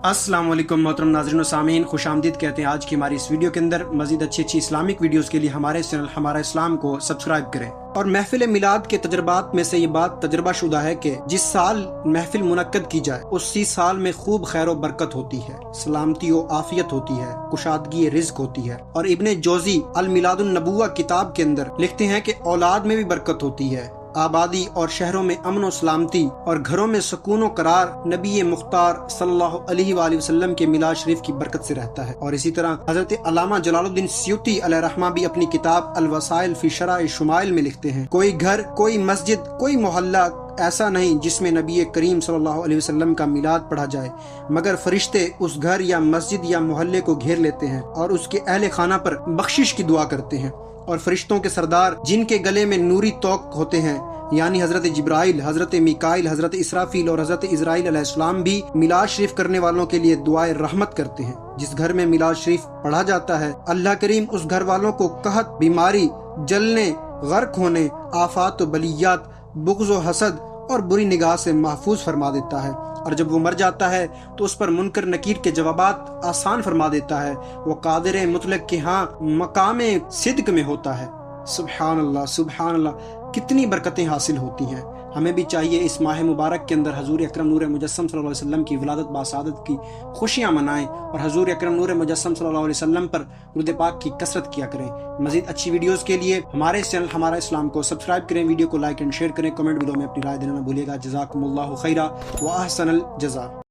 अस्सलाम वालेकुम मोहतरम नाज़रीन व सामीन, खुश आमदीद कहते हैं आज की हमारी इस वीडियो के अंदर। मजीद अच्छी इस्लामिक वीडियोस के लिए हमारे चैनल हमारा इस्लाम को सब्सक्राइब करें। और महफिल मिलाद के तजर्बात में से ये बात तजर्बा शुदा है कि जिस साल महफिल मुनक्कद की जाए उसी साल में खूब खैर व बरकत होती है, सलामती व आफियत होती है, कुशादगी रिज़्क होती है। और इब्ने जोजी अल मिलादुन नबुव्वा किताब के अंदर लिखते हैं कि औलाद में भी बरकत होती है, आबादी और शहरों में अमन व सलामती और घरों में सुकून व करार नबी मुख्तार सल्लल्लाहु अलैहि वसल्लम के मिलाद शरीफ की बरकत से रहता है। और इसी तरह हजरत अल्लामा जलालुद्दीन सयूती अलैहि रहमा भी अपनी किताब अल वसाइल फी शराए शुमाइल में लिखते हैं, कोई घर, कोई मस्जिद, कोई मोहल्ला ऐसा नहीं जिसमें नबी करीम सल्लल्लाहु अलैहि वसल्लम का मिलाद पढ़ा जाए, मगर फरिश्ते उस घर या मस्जिद या मोहल्ले को घेर लेते हैं और उसके अहले खाना पर बख्शिश की दुआ करते हैं। और फरिश्तों के सरदार जिनके गले में नूरी तोक होते हैं, यानी हजरत जिब्राइल, हजरत मिकाइल, हजरत इसराफील और हजरत इजराइल अलैहिस्सलाम भी मिलाद शरीफ करने वालों के लिए दुआए रहमत करते हैं। जिस घर में मिलाद शरीफ पढ़ा जाता है, अल्लाह करीम उस घर वालों को कहत, बीमारी, जलने, गर्क होने, आफात व बलियात, बुग़्ज़ व हसद और बुरी निगाह से महफूज फरमा देता है। और जब वो मर जाता है तो उस पर मुनकर नकीर के जवाबात आसान फरमा देता है। वो कादिर मुतलक के यहाँ मकामे सिद्क में होता है। सुबहान अल्लाह, सुबहान अल्लाह, कितनी बरकतें हासिल होती हैं। हमें भी चाहिए इस माह मुबारक के अंदर हजूर अकरम नूर मुजस्सम सल्लल्लाहु अलैहि वसल्लम की विलादत बासादत की खुशियाँ मनाएं और हजूर अकरम नूर मुजस्सम सल्लल्लाहु अलैहि वसल्लम पर दुरूद पाक की कसरत किया करें। मजीद अच्छी वीडियोस के लिए हमारे चैनल हमारा इस्लाम को सब्सक्राइब करें, वीडियो को लाइक एंड शेयर करें, कमेंट वीडियो में अपनी राय देना न भूलिएगा। जज़ाकुमुल्लाहु खैरा व अहसनल जज़ा।